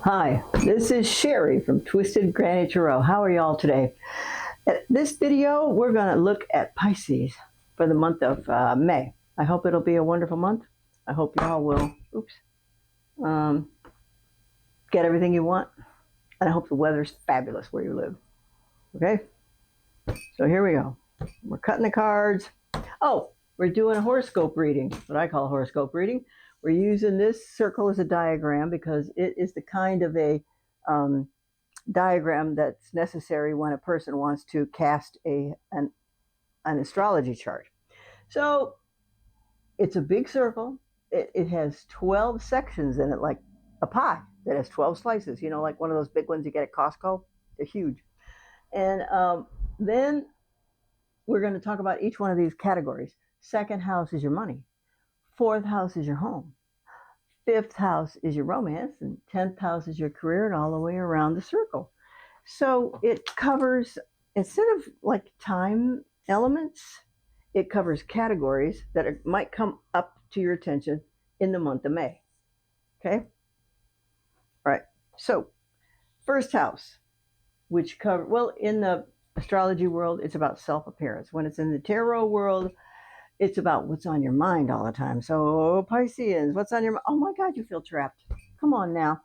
Hi, this is Sherry from Twisted Granny Tarot. How are y'all today? In this video, we're going to look at Pisces for the month of May. I hope it'll be a wonderful month. I hope y'all will um, get everything you want. And I hope the weather's fabulous where you live. Okay? So here we go. We're cutting the cards. Oh, we're doing a horoscope reading, what I call a horoscope reading. We're using this circle as a diagram because it is the kind of a diagram that's necessary when a person wants to cast an astrology chart. So it's a big circle. It has 12 sections in it, like a pie that has 12 slices, you know, like one of those big ones you get at Costco. They're huge. And then we're going to talk about each one of these categories. Second house is your money. Fourth house is your home. Fifth house is your romance, and 10th house is your career, and all the way around the circle. So it covers, instead of like time elements, it covers categories that might come up to your attention in the month of May. Okay? All right. So, first house, which cover, well, in the astrology world, it's about self-appearance. When it's in the tarot world, it's about what's on your mind all the time. So, Pisceans, what's on your mind? Oh my God, you feel trapped. Come on now.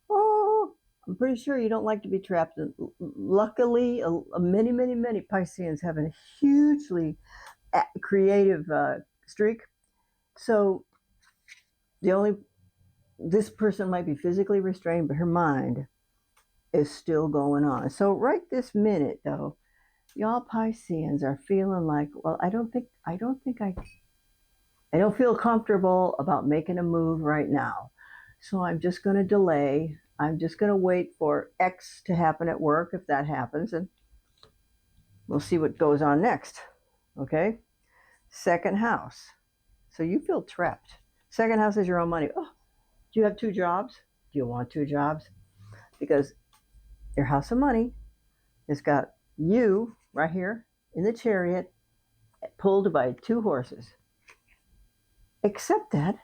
Oh, I'm pretty sure you don't like to be trapped. Luckily, many Pisceans have a hugely creative streak. So, this person might be physically restrained, but her mind is still going on. So, right this minute, though, y'all Pisceans are feeling like, well, I don't feel comfortable about making a move right now. So I'm just going to delay. I'm just going to wait for X to happen at work, if that happens, and we'll see what goes on next. Okay? Second house. So you feel trapped. Second house is your own money. Oh, do you have two jobs? Do you want two jobs? Because your house of money has got you right here in the chariot pulled by two horses. Except that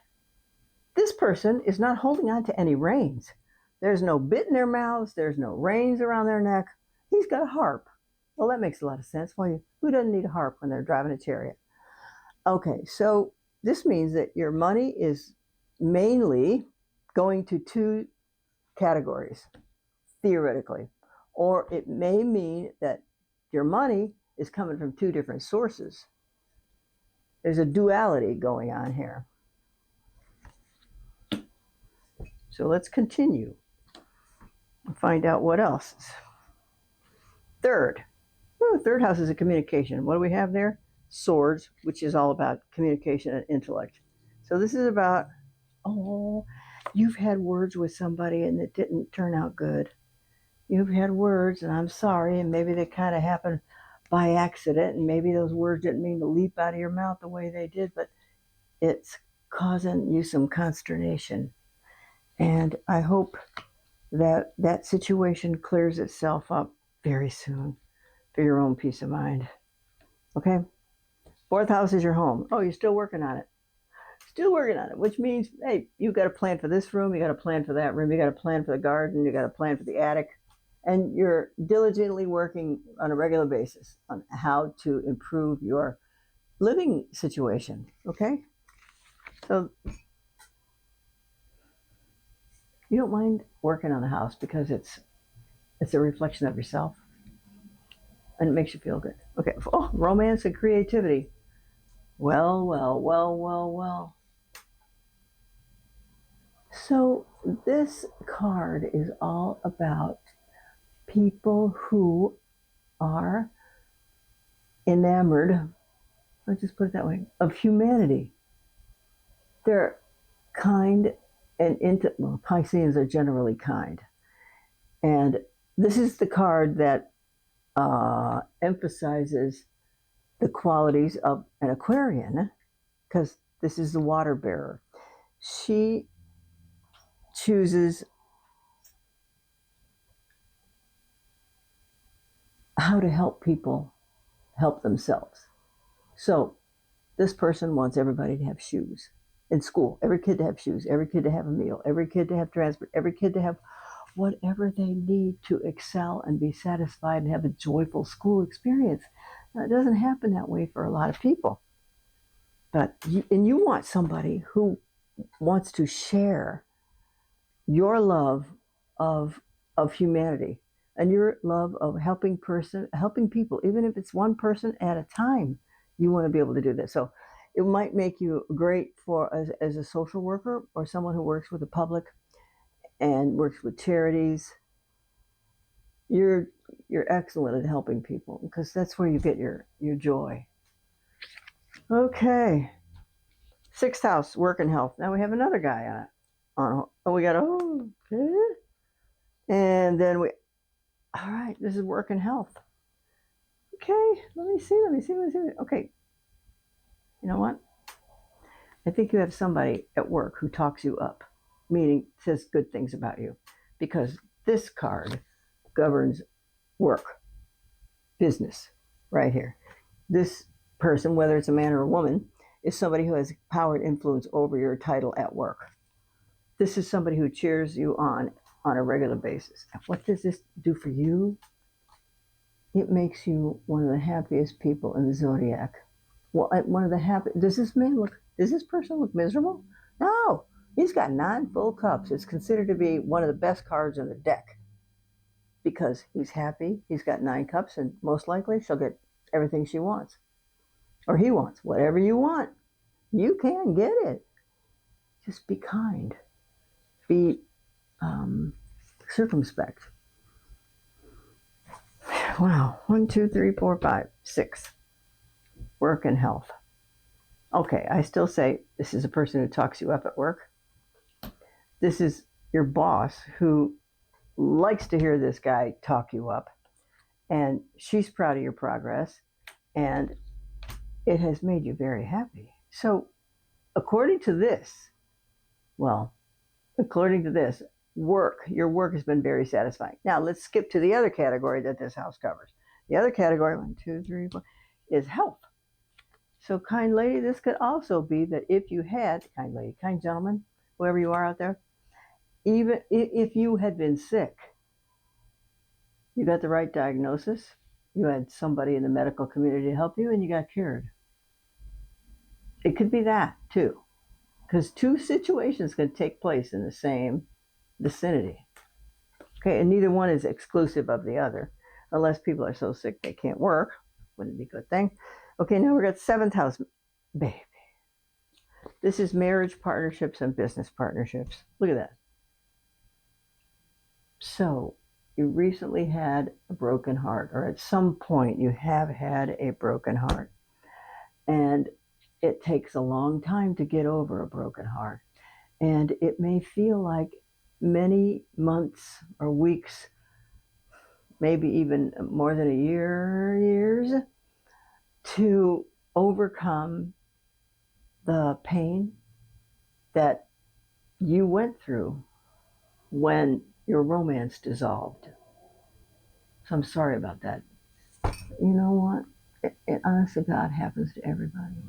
this person is not holding on to any reins. There's no bit in their mouths. There's no reins around their neck. He's got a harp. Well, that makes a lot of sense. Who doesn't need a harp when they're driving a chariot? Okay, so this means that your money is mainly going to two categories, theoretically. Or it may mean that your money is coming from two different sources. There's a duality going on here. So let's continue and find out what else. Third house is a communication. What do we have there? Swords, which is all about communication and intellect. So this is about, oh, you've had words with somebody and it didn't turn out good. You've had words and I'm sorry, and maybe they kind of happened by accident, and maybe those words didn't mean to leap out of your mouth the way they did, but it's causing you some consternation. And I hope that that situation clears itself up very soon for your own peace of mind. Okay? Fourth house is your home. Oh, you're still working on it. Still working on it, which means, hey, you got a plan for this room, you got a plan for that room, you got a plan for the garden, you got a plan for the attic, and you're diligently working on a regular basis on how to improve your living situation. Okay? So you don't mind working on the house because it's a reflection of yourself and it makes you feel good. Okay. Oh, romance and creativity. Well. So this card is all about people who are enamored, let's just put it that way, of humanity. They're kind and well, Pisceans are generally kind. And this is the card that emphasizes the qualities of an Aquarian, because this is the water bearer. She chooses how to help people help themselves. So this person wants everybody to have shoes in school, every kid to have shoes, every kid to have a meal, every kid to have transport, every kid to have whatever they need to excel and be satisfied and have a joyful school experience. Now, it doesn't happen that way for a lot of people. But you want somebody who wants to share your love of humanity and your love of helping people, even if it's one person at a time. You want to be able to do this. So it might make you great for as a social worker or someone who works with the public and works with charities. You're excellent at helping people because that's where you get your joy. Okay. Sixth house, work and health. Now we have another guy we got okay. And then all right, this is work and health. Okay, let me see. Okay, you know what? I think you have somebody at work who talks you up, meaning says good things about you, because this card governs work, business, right here. This person, whether it's a man or a woman, is somebody who has power and influence over your title at work. This is somebody who cheers you on a regular basis. What does this do for you? It makes you one of the happiest people in the zodiac. Well, one of the does this person look miserable? No, he's got 9 full cups. It's considered to be one of the best cards in the deck because he's happy. He's got 9 cups, and most likely she'll get everything she wants. Or he wants. Whatever you want, you can get it. Just be kind. Be circumspect. Wow. 1, 2, 3, 4, 5, 6. Work and health. Okay, I still say this is a person who talks you up at work. This is your boss who likes to hear this guy talk you up. And she's proud of your progress. And it has made you very happy. So, according to this, your work has been very satisfying. Now, let's skip to the other category that this house covers. The other category, 1, 2, 3, 4, is health. So, kind lady, this could also be that if you had, kind lady, kind gentleman, whoever you are out there, even if you had been sick, you got the right diagnosis, you had somebody in the medical community to help you, and you got cured. It could be that, too, because 2 situations can take place in the same vicinity. Okay, and neither one is exclusive of the other, unless people are so sick they can't work. Wouldn't be a good thing. Okay, now we've got 7th house, baby. This is marriage partnerships and business partnerships. Look at that. So, you recently had a broken heart, or at some point you have had a broken heart. And it takes a long time to get over a broken heart. And it may feel like many months or weeks, maybe even more than years, to overcome the pain that you went through when your romance dissolved. So I'm sorry about that. You know what? It honest to God happens to everybody.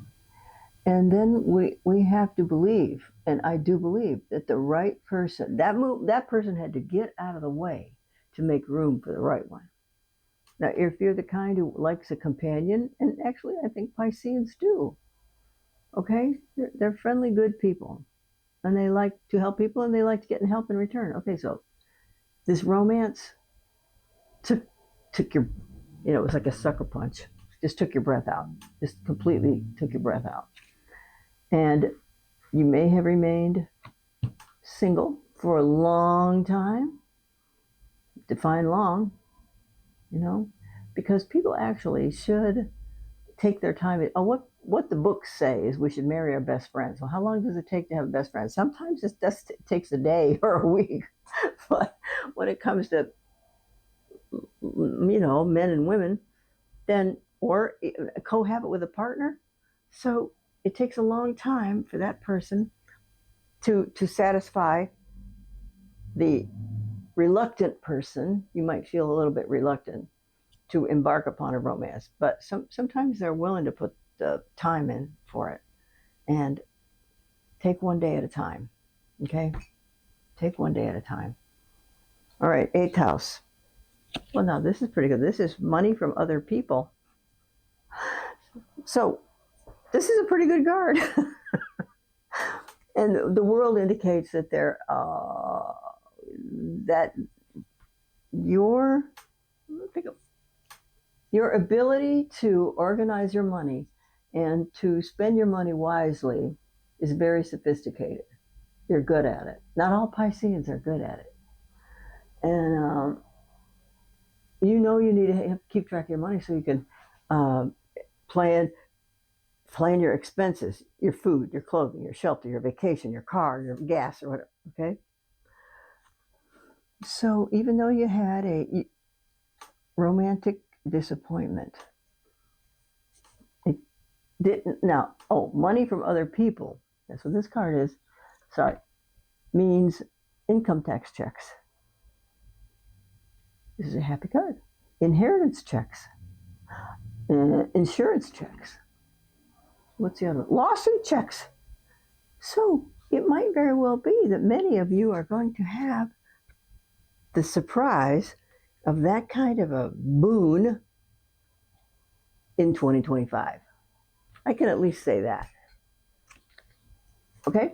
And then we have to believe, and I do believe, that the right person, that person had to get out of the way to make room for the right one. Now, if you're the kind who likes a companion, and actually I think Pisceans do, okay? They're friendly, good people. And they like to help people, and they like to get help in return. Okay, so this romance took your, it was like a sucker punch. Just took your breath out. Just completely took your breath out. And you may have remained single for a long time. Define long, because people actually should take their time. What the books say is we should marry our best friends. Well, how long does it take to have a best friend? Sometimes it takes a day or a week. But when it comes to, men and women, then, or cohabit with a partner, so it takes a long time for that person to satisfy the reluctant person. You might feel a little bit reluctant to embark upon a romance, but sometimes they're willing to put the time in for it. And take one day at a time, okay? Take one day at a time. All right, eighth house. Well, now this is pretty good. This is money from other people. So this is a pretty good card. And the world indicates that that your ability to organize your money and to spend your money wisely is very sophisticated. You're good at it. Not all Pisceans are good at it. And you need to keep track of your money so you can plan your expenses, your food, your clothing, your shelter, your vacation, your car, your gas, or whatever. Okay. So even though you had a romantic disappointment, it didn't. Now, money from other people. That's what this card is. Sorry, means income tax checks. This is a happy card. Inheritance checks, insurance checks. What's the other one? Lawsuit checks. So it might very well be that many of you are going to have the surprise of that kind of a boon in 2025. I can at least say that. Okay?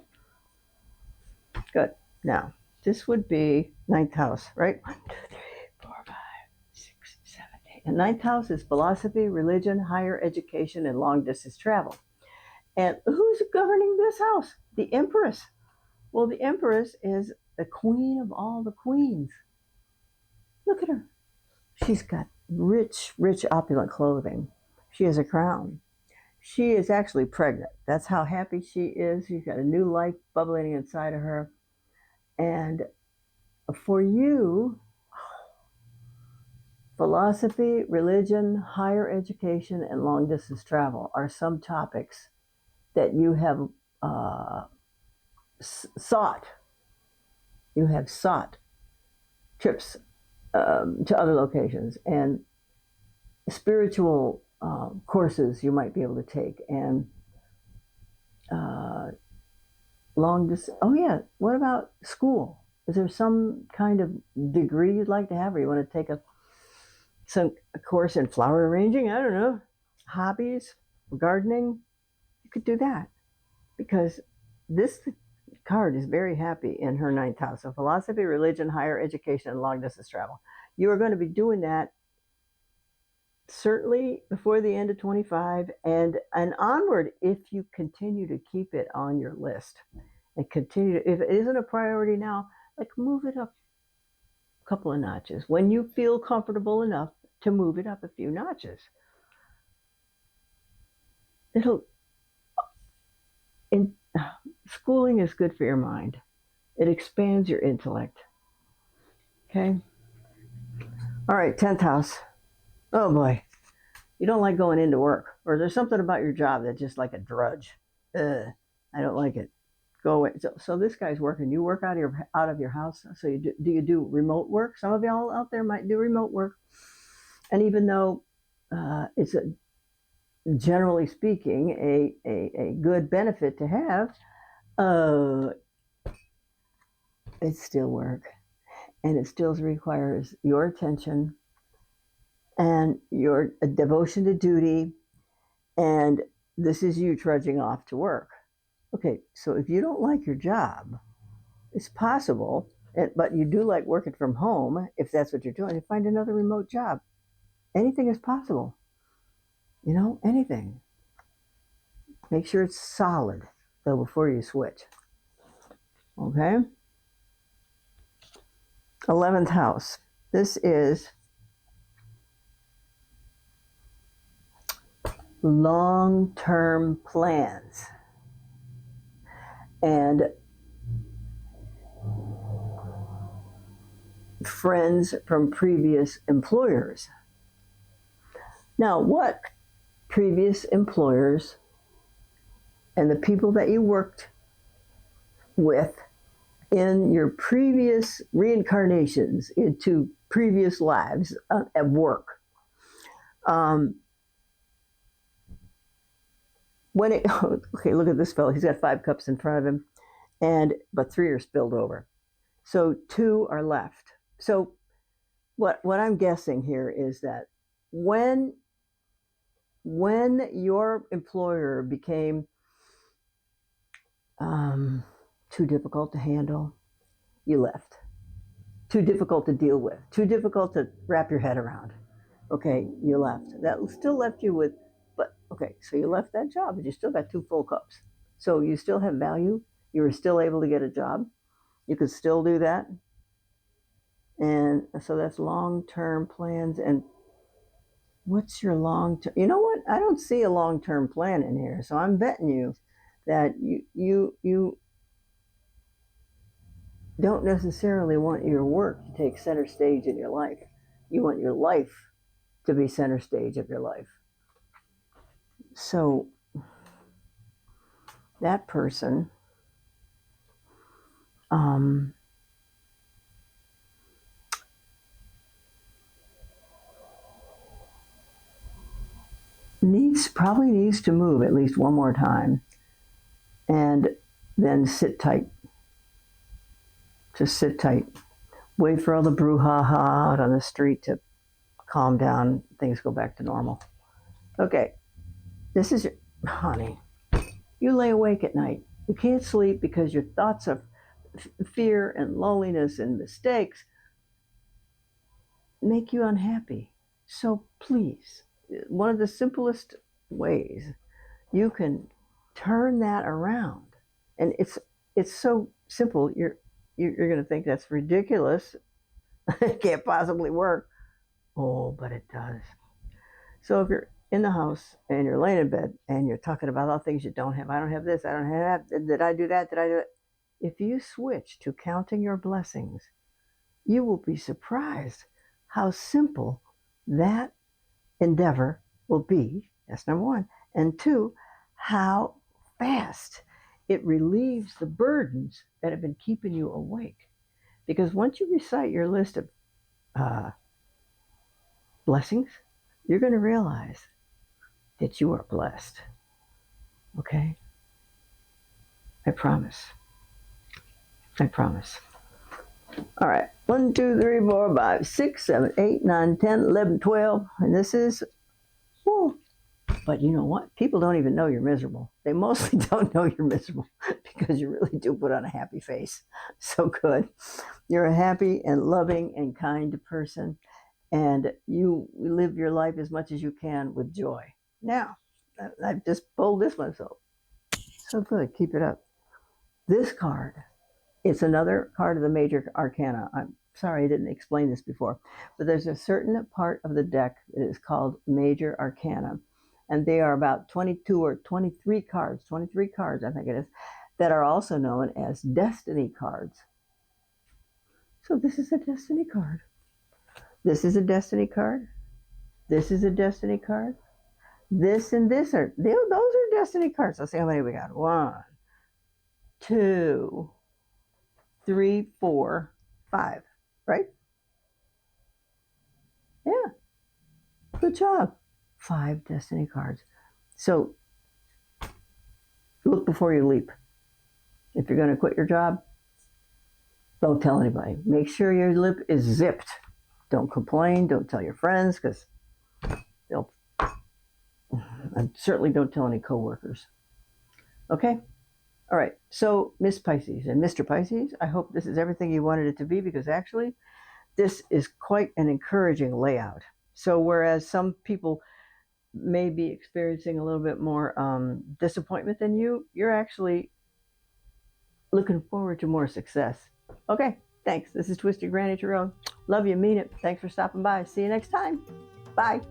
Good. Now, this would be ninth house, right? 1, 2, 3, 4, 5, 6, 7, 8. And ninth house is philosophy, religion, higher education, and long distance travel. And who's governing this house? The Empress. Well, the Empress is the queen of all the queens. Look at her. She's got rich, opulent clothing. She has a crown. She is actually pregnant. That's how happy she is. She's got a new life bubbling inside of her. And for you, philosophy, religion, higher education, and long distance travel are some topics that you have sought. You have sought trips to other locations and spiritual courses you might be able to take, and long distance. Oh yeah, what about school? Is there some kind of degree you'd like to have, or you want to take a course in flower arranging? I don't know. Hobbies, gardening. You could do that, because this card is very happy in her ninth house. So philosophy, religion, higher education, and long distance travel. You are going to be doing that certainly before the end of 25 and onward, if you continue to keep it on your list and continue to, if it isn't a priority now, like move it up a couple of notches when you feel comfortable enough to move it up a few notches. Schooling is good for your mind. It expands your intellect. Okay. All right, 10th house. Oh boy, you don't like going into work, or there's something about your job that's just like a drudge. I don't like it. Go away. So this guy's working. You work out of your house. So do you do remote work? Some of y'all out there might do remote work, and even though it's generally speaking a good benefit to have, it's still work, and it still requires your attention and your devotion to duty, and this is you trudging off to work. Okay, so if you don't like your job, it's possible, but you do like working from home, if that's what you're doing, you find another remote job. Anything is possible. Anything. Make sure it's solid, though, before you switch. Okay? 11th house. This is long-term plans and friends from previous employers. Now, what previous employers and the people that you worked with in your previous reincarnations into previous lives at work, okay, look at this fellow. He's got 5 cups in front of him, but 3 are spilled over. So 2 are left. So what I'm guessing here is that when your employer became too difficult to handle, you left. Too difficult to deal with, too difficult to wrap your head around. Okay, you left. That still left you with, but okay, so you left that job, but you still got two full cups. So you still have value. You were still able to get a job. You could still do that. And so that's long term plans. And what's your long term? You know what? I don't see a long term plan in here. So I'm betting you that you don't necessarily want your work to take center stage in your life. You want your life to be center stage of your life. So that person um, probably needs to move at least one more time and then sit tight. Just sit tight. Wait for all the brouhaha out on the street to calm down. Things go back to normal. Okay, this is, honey, you lay awake at night. You can't sleep because your thoughts of fear and loneliness and mistakes make you unhappy. So please, one of the simplest ways you can turn that around, and it's so simple. You're going to think that's ridiculous. It can't possibly work. Oh, but it does. So if you're in the house and you're laying in bed and you're talking about all things you don't have, I don't have this, I don't have that, did I do that, did I do it? If you switch to counting your blessings, you will be surprised how simple that endeavor will be. That's number one. And two, how fast it relieves the burdens that have been keeping you awake. Because once you recite your list of uh, blessings, you're going to realize that you are blessed. Okay? I promise. I promise. All right. 1, 2, 3, 4, 5, 6, 7, 8, 9, 10, 11, 12. And this is, whew. But you know what? People don't even know you're miserable. They mostly don't know you're miserable because you really do put on a happy face. So good. You're a happy and loving and kind person, and you live your life as much as you can with joy. Now, I've just pulled this myself. So good. Keep it up. This card, it's another card of the major arcana. I'm sorry I didn't explain this before, but there's a certain part of the deck that is called major arcana. And they are about 22 or 23 cards, I think it is, that are also known as destiny cards. So this is a destiny card. This is a destiny card. This is a destiny card. This and this those are destiny cards. Let's see how many we got. 1, 2, 3, 4, 5. Right? Yeah. Good job. 5 destiny cards. So look before you leap. If you're going to quit your job, don't tell anybody. Make sure your lip is zipped. Don't complain. Don't tell your friends because they'll. And certainly don't tell any coworkers. Okay? All right. So, Miss Pisces and Mr. Pisces, I hope this is everything you wanted it to be because actually, this is quite an encouraging layout. So, whereas some people may be experiencing a little bit more disappointment than you're actually looking forward to more success. Okay, thanks. This is Twisted Granny Tyrone. Love you, mean it. Thanks for stopping by. See you next time. Bye.